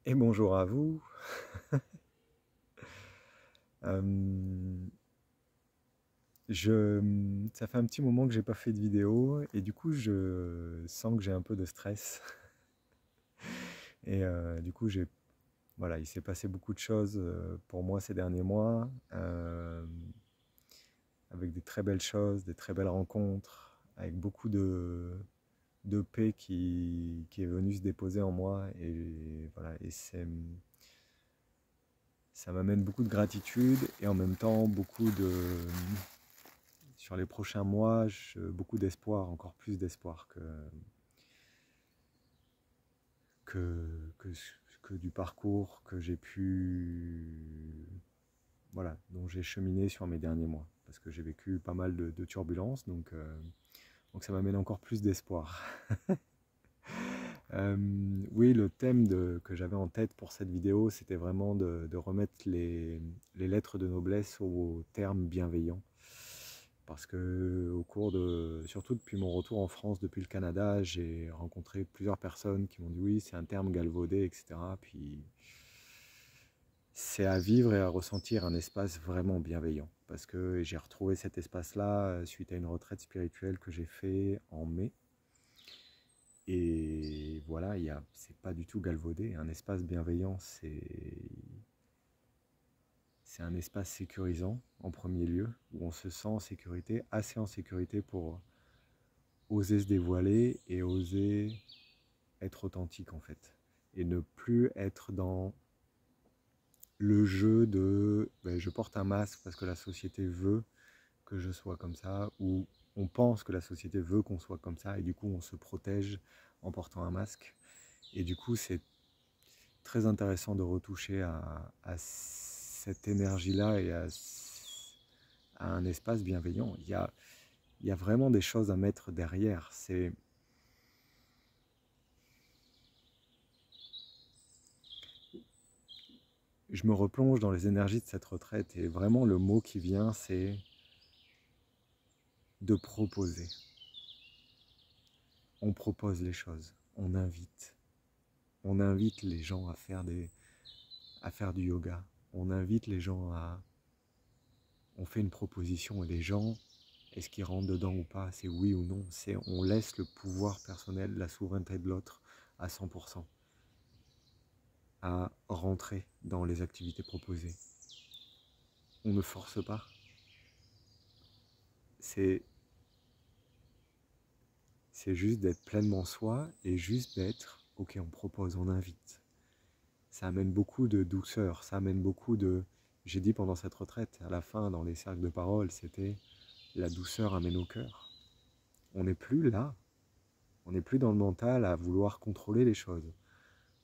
Et bonjour à vous. Euh, Ça fait un petit moment que j'ai pas fait de vidéo et du coup je sens que j'ai un peu de stress. Et du coup voilà, il s'est passé beaucoup de choses pour moi ces derniers mois, avec des très belles choses, des très belles rencontres, avec beaucoup de paix qui est venu se déposer en moi et voilà, ça m'amène beaucoup de gratitude et en même temps beaucoup sur les prochains mois, beaucoup d'espoir, encore plus d'espoir que, que du parcours que j'ai voilà, dont j'ai cheminé sur mes derniers mois. Parce que j'ai vécu pas mal de turbulences, donc ça m'amène encore plus d'espoir. Euh, oui, le thème que j'avais en tête pour cette vidéo, c'était vraiment de remettre les lettres de noblesse au terme bienveillant. Parce que au cours surtout depuis mon retour en France, depuis le Canada, j'ai rencontré plusieurs personnes qui m'ont dit oui, c'est un terme galvaudé, etc. Puis c'est à vivre et à ressentir un espace vraiment bienveillant. Parce que j'ai retrouvé cet espace-là suite à une retraite spirituelle que j'ai fait en mai. Et voilà, c'est pas du tout galvaudé. Un espace bienveillant, c'est un espace sécurisant en premier lieu, où on se sent en sécurité, assez en sécurité pour oser se dévoiler et oser être authentique en fait. Et ne plus être dans le jeu de ben, je porte un masque parce que la société veut que je sois comme ça, ou on pense que la société veut qu'on soit comme ça, et du coup on se protège en portant un masque. Et du coup c'est très intéressant de retoucher à cette énergie-là et à un espace bienveillant. Il y a vraiment des choses à mettre derrière. Je me replonge dans les énergies de cette retraite et vraiment le mot qui vient, c'est de proposer. On propose les choses, on invite. On invite les gens à faire du yoga. On invite les gens à... On fait une proposition et les gens, est-ce qu'ils rentrent dedans ou pas, c'est oui ou non. On laisse le pouvoir personnel, la souveraineté de l'autre à 100% à rentrer dans les activités proposées. On ne force pas. C'est juste d'être pleinement soi et juste d'être, ok, on propose, on invite. Ça amène beaucoup de douceur, ça amène beaucoup de... J'ai dit pendant cette retraite, à la fin, dans les cercles de parole, c'était la douceur amène au cœur. On n'est plus là, on n'est plus dans le mental à vouloir contrôler les choses.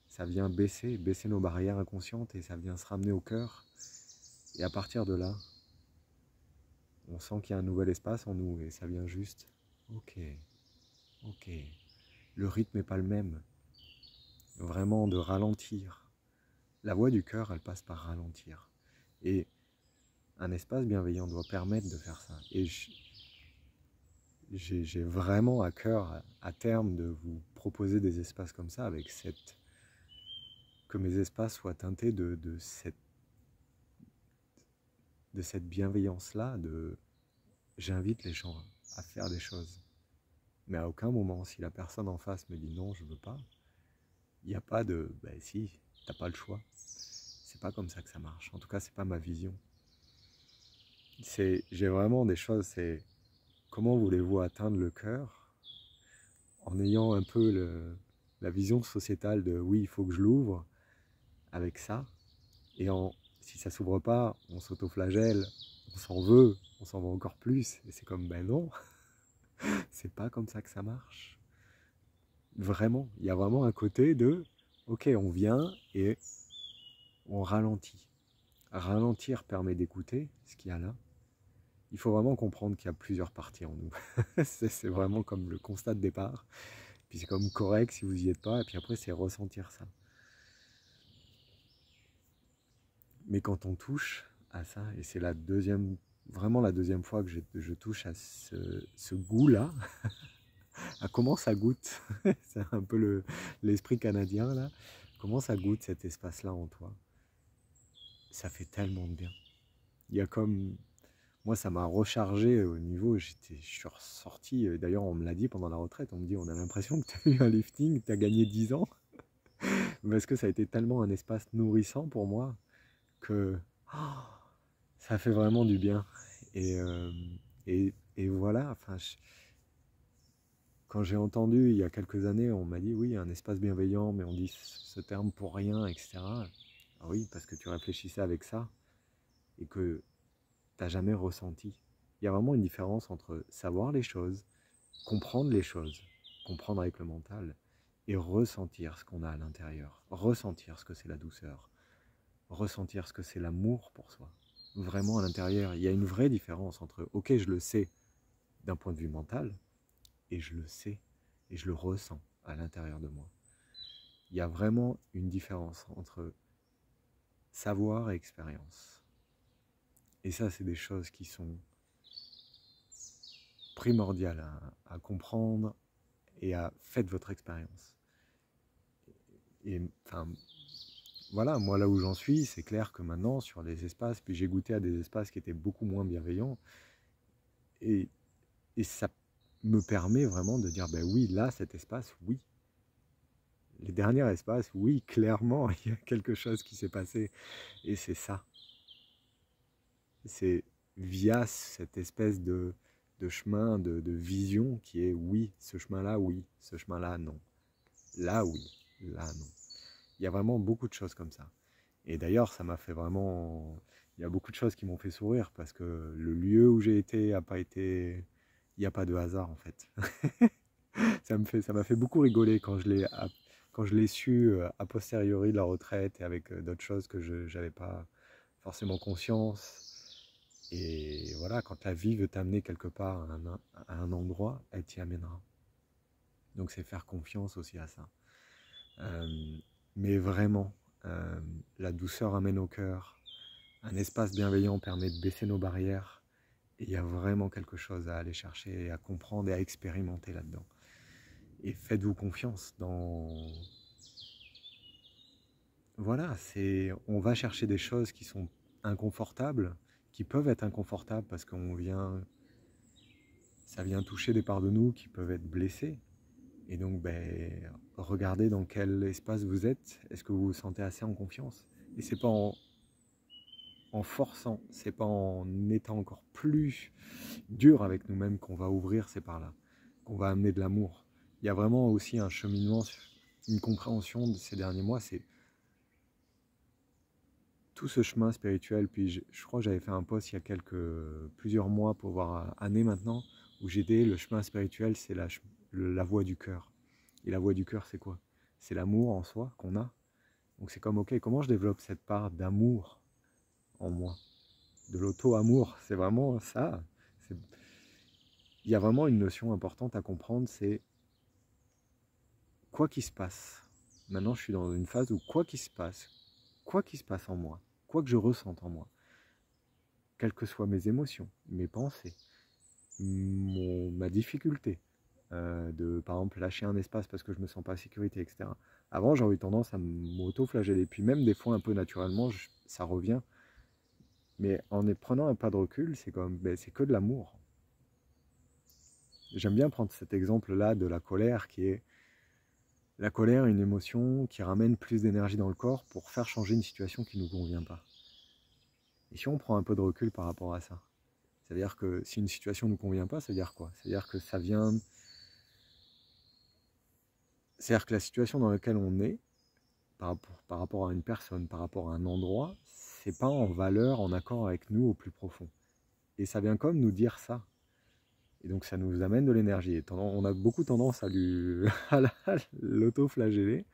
Ça vient baisser nos barrières inconscientes et ça vient se ramener au cœur. Et à partir de là, on sent qu'il y a un nouvel espace en nous et ça vient juste, ok, ok, le rythme n'est pas le même. Vraiment de ralentir. La voix du cœur, elle passe par ralentir. Et un espace bienveillant doit permettre de faire ça. Et j'ai vraiment à cœur, à terme, de vous proposer des espaces comme ça, avec que mes espaces soient teintés de cette bienveillance-là, j'invite les gens à faire des choses. Mais à aucun moment, si la personne en face me dit non, je veux pas, il n'y a pas de, ben si, t'as pas le choix. C'est pas comme ça que ça marche. En tout cas, c'est pas ma vision. J'ai vraiment des choses, c'est comment voulez-vous atteindre le cœur en ayant un peu la vision sociétale de oui, il faut que je l'ouvre avec ça. Et si ça s'ouvre pas, on s'autoflagelle, on s'en veut, on s'en veut encore plus. Et c'est comme, ben non, c'est pas comme ça que ça marche. Vraiment, il y a vraiment un côté de, ok, on vient et on ralentit. Ralentir permet d'écouter ce qu'il y a là. Il faut vraiment comprendre qu'il y a plusieurs parties en nous. C'est vraiment comme le constat de départ. Puis c'est comme correct si vous y êtes pas. Et puis après, c'est ressentir ça. Mais quand on touche à ça, et c'est vraiment la deuxième fois que je touche à ce goût-là, à comment ça goûte, c'est un peu l'esprit canadien là, comment ça goûte cet espace-là en toi? Ça fait tellement de bien. Il y a comme... Moi, ça m'a rechargé au niveau, je suis ressorti, d'ailleurs on me l'a dit pendant la retraite, on me dit on a l'impression que tu as eu un lifting, tu as gagné 10 ans, parce que ça a été tellement un espace nourrissant pour moi que oh, ça fait vraiment du bien. Et, voilà, enfin, quand j'ai entendu il y a quelques années, on m'a dit oui, un espace bienveillant, mais on dit ce terme pour rien, etc. Ah oui, parce que tu réfléchissais avec ça et que tu n'as jamais ressenti. Il y a vraiment une différence entre savoir les choses, comprendre les choses, comprendre avec le mental, et ressentir ce qu'on a à l'intérieur, ressentir ce que c'est la douceur, ressentir ce que c'est l'amour pour soi. Vraiment à l'intérieur, il y a une vraie différence entre « ok, je le sais d'un point de vue mental » et je le sais et je le ressens à l'intérieur de moi. Il y a vraiment une différence entre savoir et expérience. Et ça, c'est des choses qui sont primordiales à comprendre et à faites votre expérience. Et enfin, voilà, moi là où j'en suis, c'est clair que maintenant, sur les espaces, puis j'ai goûté à des espaces qui étaient beaucoup moins bienveillants, et ça me permet vraiment de dire, ben oui, là, cet espace, oui. Les derniers espaces, oui, clairement, il y a quelque chose qui s'est passé, et c'est ça. C'est via cette espèce de chemin, de vision qui est, oui, ce chemin-là, oui, ce chemin-là, non. Là, oui, là, non. Il y a vraiment beaucoup de choses comme ça. Et d'ailleurs, ça m'a fait vraiment... Il y a beaucoup de choses qui m'ont fait sourire parce que le lieu où j'ai été a pas été... Il n'y a pas de hasard en fait. Ça m'a fait beaucoup rigoler quand je l'ai su a posteriori de la retraite et avec d'autres choses que je n'avais pas forcément conscience. Et voilà, quand la vie veut t'amener quelque part à un endroit, elle t'y amènera. Donc c'est faire confiance aussi à ça. Mais vraiment, la douceur amène au cœur. Un espace bienveillant permet de baisser nos barrières. Et il y a vraiment quelque chose à aller chercher, et à comprendre et à expérimenter là-dedans. Et faites-vous confiance dans... Voilà, on va chercher des choses qui sont inconfortables, qui peuvent être inconfortables parce ça vient toucher des parts de nous qui peuvent être blessées. Et donc, regardez dans quel espace vous êtes. Est-ce que vous vous sentez assez en confiance? Et c'est pas en forçant, c'est pas en étant encore plus dur avec nous-mêmes qu'on va ouvrir ces parts-là, qu'on va amener de l'amour. Il y a vraiment aussi un cheminement, une compréhension de ces derniers mois, c'est tout ce chemin spirituel. Puis je crois que j'avais fait un post il y a plusieurs mois, pour voir années maintenant, où j'étais, le chemin spirituel, c'est la voie du cœur. Et la voie du cœur, c'est quoi? C'est l'amour en soi qu'on a. Donc c'est comme, ok, comment je développe cette part d'amour en moi? De l'auto-amour, c'est vraiment ça. Il y a vraiment une notion importante à comprendre, c'est quoi qu'il se passe. Maintenant, je suis dans une phase où quoi qu'il se passe en moi, quoi que je ressente en moi, quelles que soient mes émotions, mes pensées, ma difficulté de, par exemple, lâcher un espace parce que je me sens pas en sécurité, etc. Avant, j'aurais eu tendance à m'auto-flageller. Puis même des fois, un peu naturellement, ça revient. Mais en prenant un pas de recul, c'est comme, c'est que de l'amour. J'aime bien prendre cet exemple-là de la colère, qui est la colère, une émotion qui ramène plus d'énergie dans le corps pour faire changer une situation qui ne nous convient pas. Et si on prend un peu de recul par rapport à ça, c'est-à-dire que si une situation ne nous convient pas, ça veut dire quoi? C'est-à-dire que ça vient... C'est-à-dire que la situation dans laquelle on est, par rapport à une personne, par rapport à un endroit, c'est pas en valeur, en accord avec nous au plus profond. Et ça vient comme nous dire ça. Et donc ça nous amène de l'énergie. On a beaucoup tendance à l'auto-flageller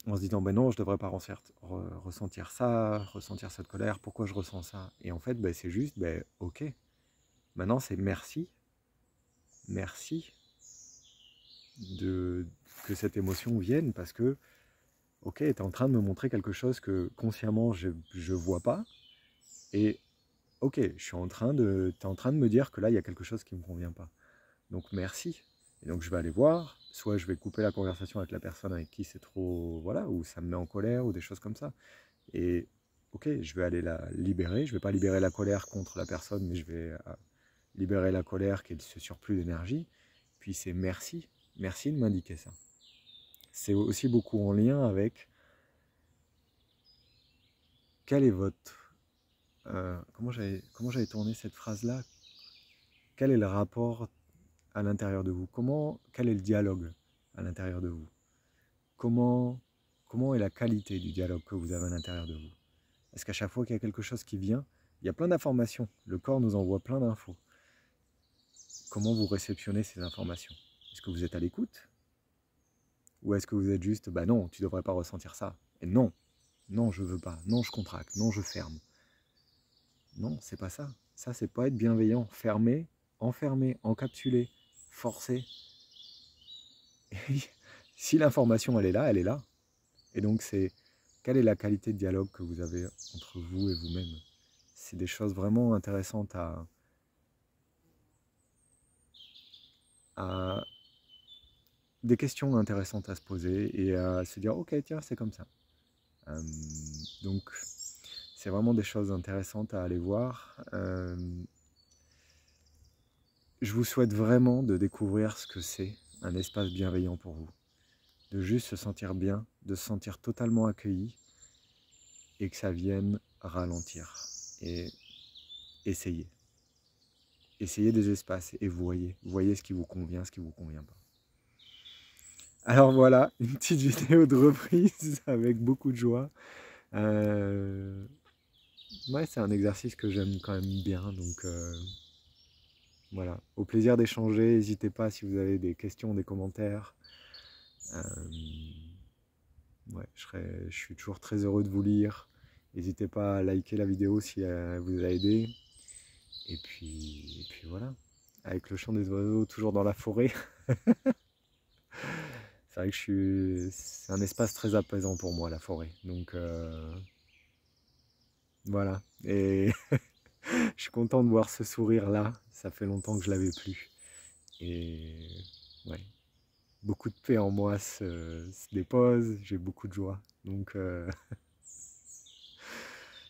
en se disant, non, je ne devrais pas ressentir ça, ressentir cette colère, pourquoi je ressens ça? Et en fait, c'est juste, ok. Maintenant, c'est merci que cette émotion vienne, parce que, ok, tu es en train de me montrer quelque chose que consciemment, je ne vois pas. Et ok, tu es en train de me dire que là, il y a quelque chose qui ne me convient pas. Donc merci. Et donc je vais aller voir, soit je vais couper la conversation avec la personne avec qui c'est trop, voilà, ou ça me met en colère, ou des choses comme ça. Et ok, je vais aller la libérer, je vais pas libérer la colère contre la personne, mais je vais libérer la colère qui est ce surplus d'énergie. Puis c'est merci, merci de m'indiquer ça. C'est aussi beaucoup en lien avec quel est votre... comment j'avais tourné cette phrase-là? Quel est le rapport à l'intérieur de vous? Quel est le dialogue à l'intérieur de vous? Comment est la qualité du dialogue que vous avez à l'intérieur de vous? Est-ce qu'à chaque fois qu'il y a quelque chose qui vient, il y a plein d'informations, le corps nous envoie plein d'infos. Comment vous réceptionnez ces informations? Est-ce que vous êtes à l'écoute? Ou est-ce que vous êtes juste, bah non, tu ne devrais pas ressentir ça. Et non, non, je veux pas, non, je contracte, non, je ferme. Non, c'est pas ça. Ça, c'est pas être bienveillant. Fermer, enfermer, encapsuler, forcer. Et si l'information, elle est là, elle est là. Et donc, c'est quelle est la qualité de dialogue que vous avez entre vous et vous-même? C'est des choses vraiment intéressantes à des questions intéressantes à se poser et à se dire, ok, tiens, c'est comme ça. Donc, c'est vraiment des choses intéressantes à aller voir. Je vous souhaite vraiment de découvrir ce que c'est un espace bienveillant pour vous. De juste se sentir bien, de se sentir totalement accueilli et que ça vienne ralentir. Et essayez. Essayez des espaces et voyez ce qui vous convient, ce qui ne vous convient pas. Alors voilà, une petite vidéo de reprise avec beaucoup de joie. Ouais, c'est un exercice que j'aime quand même bien, donc voilà. Au plaisir d'échanger, n'hésitez pas si vous avez des questions, des commentaires. Euh, ouais, je suis toujours très heureux de vous lire. N'hésitez pas à liker la vidéo si elle vous a aidé. Et puis voilà, avec le chant des oiseaux toujours dans la forêt. C'est vrai que c'est un espace très apaisant pour moi, la forêt. Donc voilà. Et je suis content de voir ce sourire-là. Ça fait longtemps que je l'avais plus. Et ouais, beaucoup de paix en moi se dépose. J'ai beaucoup de joie. Donc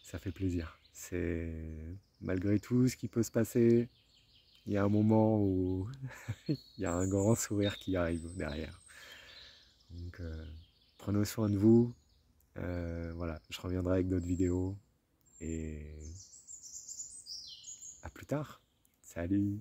ça fait plaisir. C'est malgré tout ce qui peut se passer, il y a un moment où il y a un grand sourire qui arrive derrière. Donc prenez soin de vous. Voilà, je reviendrai avec d'autres vidéos. Et à plus tard. Salut!